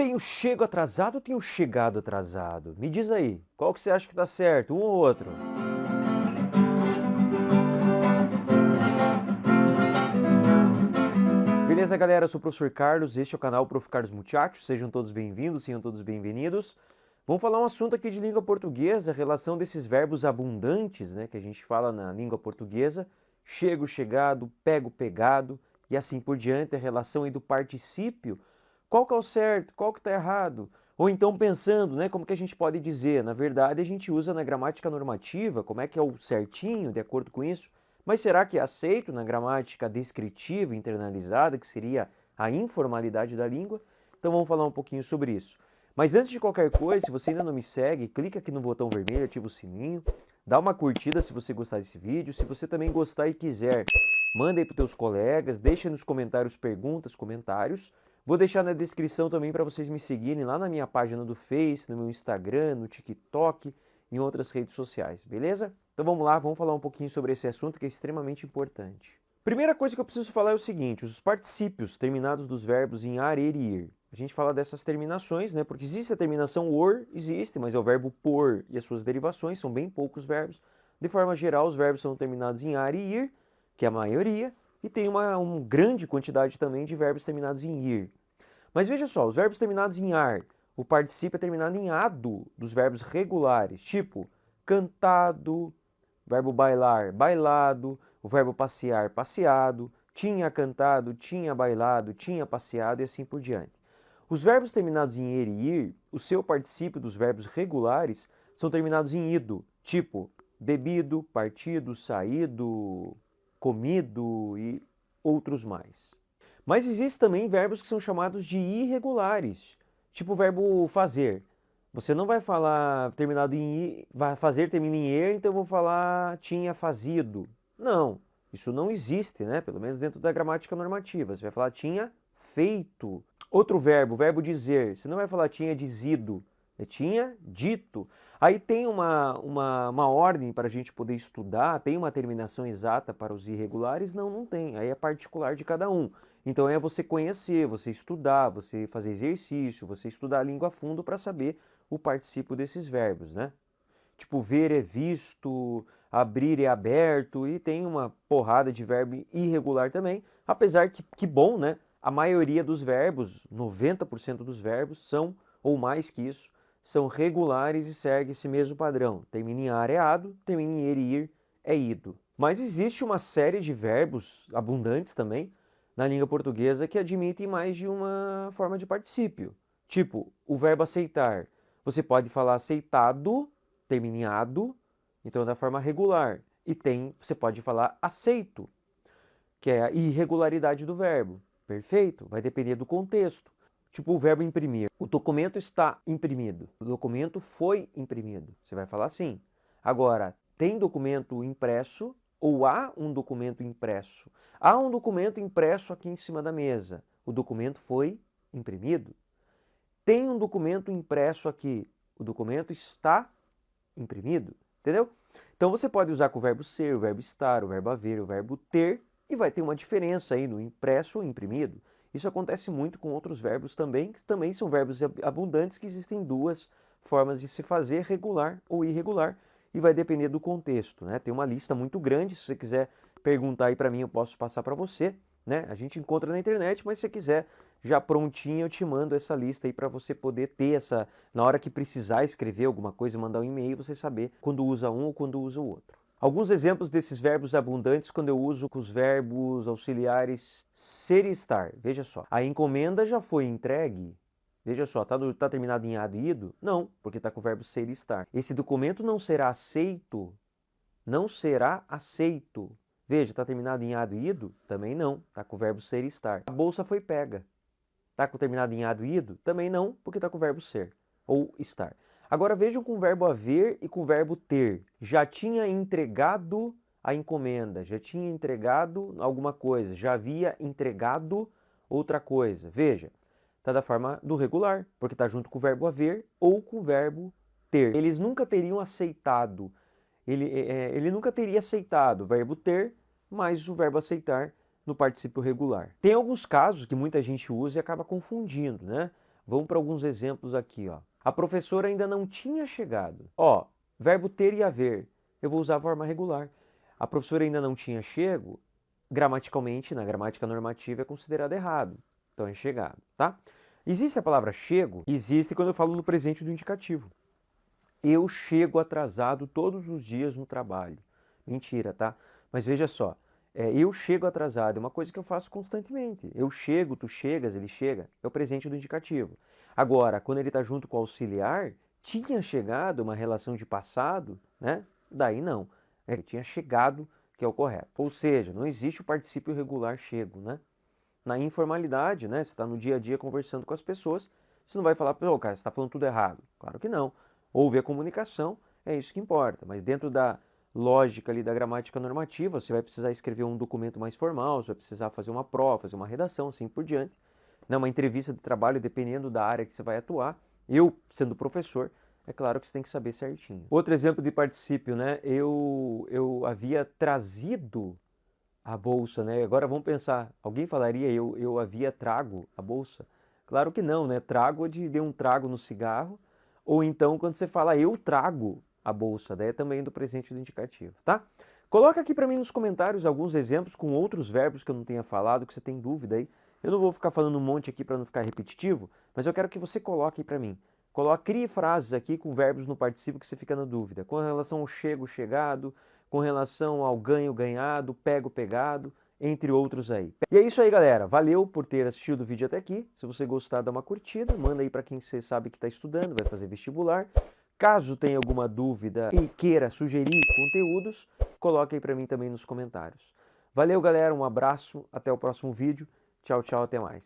Tenho chego atrasado ou tenho chegado atrasado? Me diz aí, qual que você acha que tá certo, um ou outro? Beleza, galera? Eu sou o professor Carlos, este é o canal Prof. Carlos Muchachos. Sejam todos bem-vindos, sejam todos bem-vindos. Vamos falar um assunto aqui de língua portuguesa, a relação desses verbos abundantes, né, que a gente fala na língua portuguesa. Chego, chegado, pego, pegado e assim por diante, a relação aí do particípio. Qual que é o certo, qual que está errado? Ou então pensando, né, como que a gente pode dizer? Na verdade, a gente usa na gramática normativa, como é que é o certinho, de acordo com isso. Mas será que é aceito na gramática descritiva internalizada, que seria a informalidade da língua? Então vamos falar um pouquinho sobre isso. Mas antes de qualquer coisa, se você ainda não me segue, clica aqui no botão vermelho, ativa o sininho, dá uma curtida se você gostar desse vídeo. Se você também gostar e quiser, manda aí para os teus colegas, deixa nos comentários perguntas, comentários. Vou deixar na descrição também para vocês me seguirem lá na minha página do Face, no meu Instagram, no TikTok, em outras redes sociais, beleza? Então vamos lá, vamos falar um pouquinho sobre esse assunto que é extremamente importante. Primeira coisa que eu preciso falar é o seguinte, os particípios terminados dos verbos em ar, ir e ir. A gente fala dessas terminações, né? Porque existe a terminação or, existe, mas é o verbo por e as suas derivações, são bem poucos verbos. De forma geral, os verbos são terminados em ar e ir, que é a maioria, e tem uma grande quantidade também de verbos terminados em ir. Mas veja só, os verbos terminados em ar, o particípio é terminado em ado dos verbos regulares, tipo cantado, verbo bailar, bailado, o verbo passear, passeado, tinha cantado, tinha bailado, tinha passeado e assim por diante. Os verbos terminados em er e ir, o seu particípio dos verbos regulares são terminados em ido, tipo bebido, partido, saído, comido e outros mais. Mas existem também verbos que são chamados de irregulares, tipo o verbo fazer. Você não vai falar terminado em vai fazer termina em er, então eu vou falar tinha fazido. Não, isso não existe, né? Pelo menos dentro da gramática normativa. Você vai falar tinha feito. Outro verbo, o verbo dizer. Você não vai falar tinha dizido, tinha dito. Aí tem uma ordem para a gente poder estudar, tem uma terminação exata para os irregulares? Não, não tem. Aí é particular de cada um. Então é você conhecer, você estudar, você fazer exercício, você estudar a língua a fundo para saber o particípio desses verbos, né? Tipo, ver é visto, abrir é aberto, e tem uma porrada de verbo irregular também, apesar que bom, né? A maioria dos verbos, 90% dos verbos são, ou mais que isso, são regulares e segue esse mesmo padrão. Termina em ar é ado, termina em er e ir é ido. Mas existe uma série de verbos abundantes também na língua portuguesa que admitem mais de uma forma de particípio. Tipo, o verbo aceitar. Você pode falar aceitado, termina em ado, então é da forma regular. E você pode falar aceito, que é a irregularidade do verbo. Perfeito? Vai depender do contexto. Tipo o verbo imprimir. O documento está imprimido. O documento foi imprimido. Você vai falar assim. Agora, tem documento impresso ou há um documento impresso? Há um documento impresso aqui em cima da mesa. O documento foi imprimido. Tem um documento impresso aqui. O documento está imprimido. Entendeu? Então você pode usar com o verbo ser, o verbo estar, o verbo haver, o verbo ter, e vai ter uma diferença aí no impresso ou imprimido. Isso acontece muito com outros verbos também, que também são verbos abundantes, que existem duas formas de se fazer, regular ou irregular, e vai depender do contexto, né? Tem uma lista muito grande, se você quiser perguntar aí para mim, eu posso passar para você, né? A gente encontra na internet, mas se você quiser já prontinho, eu te mando essa lista aí para você poder ter essa, na hora que precisar escrever alguma coisa, mandar um e-mail, você saber quando usa um ou quando usa o outro. Alguns exemplos desses verbos abundantes quando eu uso com os verbos auxiliares ser e estar. Veja só, a encomenda já foi entregue. Veja só, tá terminado em ado e ido? Não, porque está com o verbo ser e estar. Esse documento não será aceito. Não será aceito. Veja, está terminado em ado e ido? Também não, está com o verbo ser e estar. A bolsa foi pega. Está terminado em ado e ido? Também não, porque está com o verbo ser ou estar. Agora vejam com o verbo haver e com o verbo ter. Já tinha entregado a encomenda, já tinha entregado alguma coisa, já havia entregado outra coisa. Veja, está da forma do regular, porque está junto com o verbo haver ou com o verbo ter. Eles nunca teriam aceitado, ele nunca teria aceitado o verbo ter mais o verbo aceitar no particípio regular. Tem alguns casos que muita gente usa e acaba confundindo, né? Vamos para alguns exemplos aqui, ó. A professora ainda não tinha chegado. Ó, verbo ter e haver. Eu vou usar a forma regular. A professora ainda não tinha chego, gramaticalmente, na gramática normativa, é considerado errado. Então é chegado, tá? Existe a palavra chego? Existe quando eu falo no presente do indicativo. Eu chego atrasado todos os dias no trabalho. Mentira, tá? Mas veja só, eu chego atrasado é uma coisa que eu faço constantemente. Eu chego, tu chegas, ele chega. É o presente do indicativo. Agora, quando ele está junto com o auxiliar, tinha chegado, uma relação de passado, né? Daí não. Ele tinha chegado, que é o correto. Ou seja, não existe o particípio regular chego, né? Na informalidade, né? Você está no dia a dia conversando com as pessoas, você não vai falar, pô, cara, você está falando tudo errado. Claro que não. Houve a comunicação, é isso que importa. Mas dentro da lógica ali da gramática normativa, você vai precisar escrever um documento mais formal, você vai precisar fazer uma prova, fazer uma redação, assim por diante. Uma entrevista de trabalho, dependendo da área que você vai atuar. Eu, sendo professor, é claro que você tem que saber certinho. Outro exemplo de particípio, né? Eu havia trazido a bolsa, né? Agora vamos pensar, alguém falaria eu havia trago a bolsa? Claro que não, né? Trago é de dei um trago no cigarro, ou então quando você fala eu trago a bolsa, daí é também do presente do indicativo, tá? Coloca aqui para mim nos comentários alguns exemplos com outros verbos que eu não tenha falado, que você tem dúvida aí. Eu não vou ficar falando um monte aqui para não ficar repetitivo, mas eu quero que você coloque aí para mim. Crie frases aqui com verbos no particípio que você fica na dúvida. Com relação ao chego, chegado, com relação ao ganho, ganhado, pego, pegado, entre outros aí. E é isso aí, galera. Valeu por ter assistido o vídeo até aqui. Se você gostar, dá uma curtida, manda aí para quem você sabe que está estudando, vai fazer vestibular. Caso tenha alguma dúvida e queira sugerir conteúdos, coloque aí para mim também nos comentários. Valeu, galera. Um abraço. Até o próximo vídeo. Tchau, tchau. Até mais.